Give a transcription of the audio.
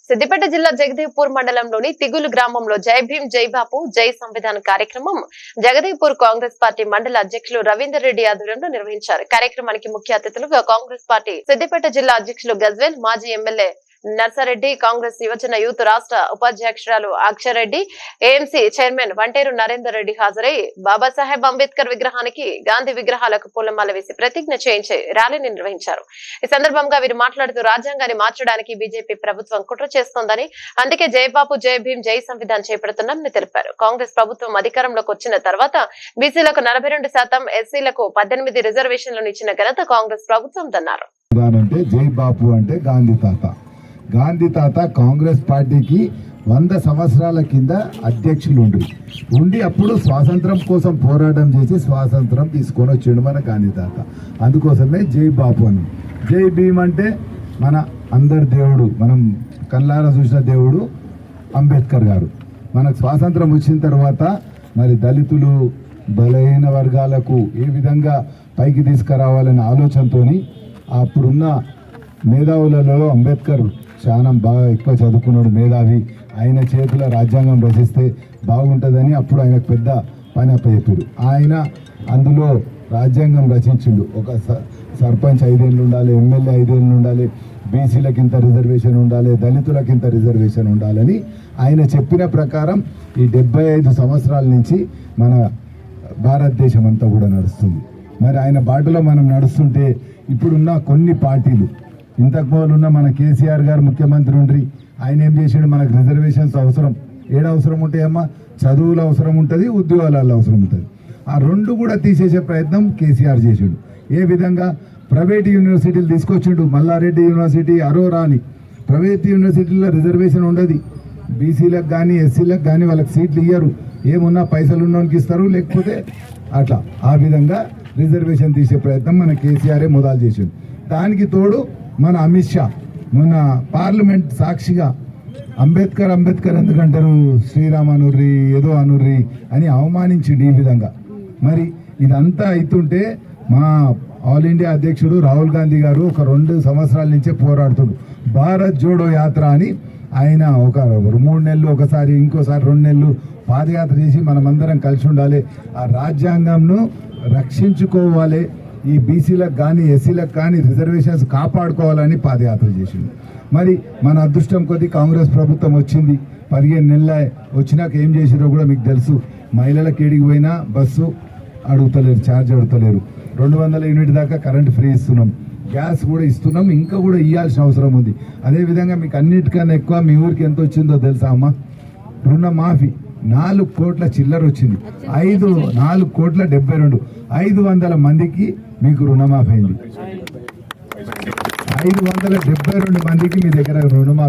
సిద్దిపేట జిల్లా జగదేవ్పూర్ మండలంలోని తిగులు గ్రామంలో జై భీం జై బాపు జై సంవిధాన్ కార్యక్రమం జగదేవ్పూర్ కాంగ్రెస్ పార్టీ మండల అధ్యక్షులు రవీందర్ రెడ్డి ఆధ్వర్యంలో నిర్వహించారు. కార్యక్రమానికి ముఖ్య అతిథులుగా కాంగ్రెస్ పార్టీ సిద్దిపేట జిల్లా అధ్యక్షులు గజ్వేల్, మాజీ ఎమ్మెల్యే నర్సారెడ్డి, కాంగ్రెస్ యువజన యూత్ రాష్ట్ర ఉపాధ్యక్షురాలు అక్షరెడ్డి, ఏఎంసీ చైర్మన్ వంటేరు నరేందర్ రెడ్డి హాజరై బాబాసాహెబ్ అంబేద్కర్ విగ్రహానికి, గాంధీ విగ్రహాలకు పూలమాల వేసి ప్రతిజ్ఞ చేయించి ర్యాలీని నిర్వహించారు. ఈ సందర్భంగా వీరు మాట్లాడుతూ రాజ్యాంగాన్ని మార్చడానికి బీజేపీ ప్రభుత్వం కుట్ర చేస్తోందని, అందుకే జై బాపు జై భీం జై సంవిధాన్ చేపడుతున్నామని తెలిపారు. కాంగ్రెస్ ప్రభుత్వం అధికారంలోకి వచ్చిన తర్వాత బీసీలకు 42%, ఎస్సీలకు 18 రిజర్వేషన్లను ఇచ్చిన ఘనత కాంగ్రెస్ ప్రభుత్వం దన్నారు. జై బాపు అంటే గాంధీ తాత కాంగ్రెస్ పార్టీకి 100 సంవత్సరాల కింద అధ్యక్షులు ఉండి అప్పుడు స్వాతంత్రం కోసం పోరాటం చేసి స్వాతంత్రం తీసుకొని వచ్చిండు మన గాంధీ తాత. అందుకోసమే జై బాపు అని. జై భీమ్ అంటే మన అందరి దేవుడు, మనం కళ్ళారా చూసిన దేవుడు అంబేద్కర్ గారు. మనకు స్వాతంత్రం వచ్చిన తర్వాత మరి దళితులు, బలహీన వర్గాలకు ఏ విధంగా పైకి తీసుకురావాలనే ఆలోచనతోని అప్పుడున్న మేధావులలో అంబేద్కర్ చాలా బాగా ఎక్కువ చదువుకున్నాడు, మేధావి. ఆయన చేతుల రాజ్యాంగం రచిస్తే బాగుంటుందని అప్పుడు ఆయనకు పెద్ద పని అప్పచెప్పాడు. ఆయన అందులో రాజ్యాంగం రచించిండు. ఒక సర్పంచ్ 5 ఏళ్ళు ఉండాలి, ఎమ్మెల్యే 5 ఏళ్ళు ఉండాలి, బీసీలకు ఇంత రిజర్వేషన్ ఉండాలి, దళితులకు ఇంత రిజర్వేషన్ ఉండాలని ఆయన చెప్పిన ప్రకారం ఈ 75 సంవత్సరాల నుంచి మన భారతదేశం అంతా కూడా నడుస్తుంది. మరి ఆయన బాటలో మనం నడుస్తుంటే ఇప్పుడున్న కొన్ని పార్టీలు, ఇంతకు మొదలున్న మన కేసీఆర్ గారు ముఖ్యమంత్రి ఉండ్రి, ఆయన ఏం చేసాడు, మనకు రిజర్వేషన్స్ అవసరం. అవసరం ఉంటాయమ్మా, చదువులు అవసరం ఉంటుంది, ఉద్యోగాలలో అవసరం ఉంటుంది. ఆ రెండు కూడా తీసేసే ప్రయత్నం కేసీఆర్ చేసాడు. ఏ విధంగా ప్రైవేట్ యూనివర్సిటీలు తీసుకొచ్చిండు. మల్లారెడ్డి యూనివర్సిటీ, అరోరా అని ప్రైవేట్ యూనివర్సిటీలో రిజర్వేషన్ ఉండదు. బీసీలకు కానీ ఎస్సీలకు కానీ వాళ్ళకి సీట్లు ఇయ్యరు. ఏమున్నా పైసలు ఉన్నోనికి ఇస్తారు, లేకపోతే అట్లా. ఆ విధంగా రిజర్వేషన్ తీసే ప్రయత్నం మన కేసీఆరే మొదలు చేసిండు. దానికి తోడు మన అమిత్ షా మన పార్లమెంట్ సాక్షిగా అంబేద్కర్ ఎందుకంటారు, శ్రీరామ్ అనుర్రి, ఏదో అనుర్రి అని అవమానించిండు. ఈ విధంగా మరి ఇదంతా అవుతుంటే మా ఆల్ ఇండియా అధ్యక్షుడు రాహుల్ గాంధీ గారు ఒక 2 సంవత్సరాల నుంచే పోరాడుతుడు. భారత్ జోడో యాత్ర అని ఆయన ఒక 3 నెలలు, ఒకసారి ఇంకోసారి 2 నెలలు పాదయాత్ర చేసి మనమందరం కలిసి ఉండాలి, ఆ రాజ్యాంగంను రక్షించుకోవాలి, ఈ బీసీలకు కానీ ఎస్సీలకు కానీ రిజర్వేషన్స్ కాపాడుకోవాలని పాదయాత్ర చేసింది. మరి మన అదృష్టం కొద్దీ కాంగ్రెస్ ప్రభుత్వం వచ్చింది. 15 నెలల వచ్చినాక ఏం చేసిరో కూడా మీకు తెలుసు. మహిళలకు ఏడికి పోయినా బస్సు అడుగుతలేరు, ఛార్జ్ అడుగుతలేరు. 200 యూనిట్ దాకా కరెంట్ ఫ్రీ ఇస్తున్నాం, గ్యాస్ కూడా ఇస్తున్నాం, ఇంకా కూడా ఇవ్వాల్సిన అవసరం ఉంది. అదేవిధంగా మీకు అన్నిటికన్నా ఎక్కువ మీ ఊరికి ఎంత వచ్చిందో తెలుసా అమ్మా? రుణమాఫీ 4 కోట్ల చిల్లర వచ్చింది. 4 కోట్ల 72, 500 మందికి మీకు రుణమాఫీ అయింది. 572 మందికి మీ దగ్గర రుణమాఫీ.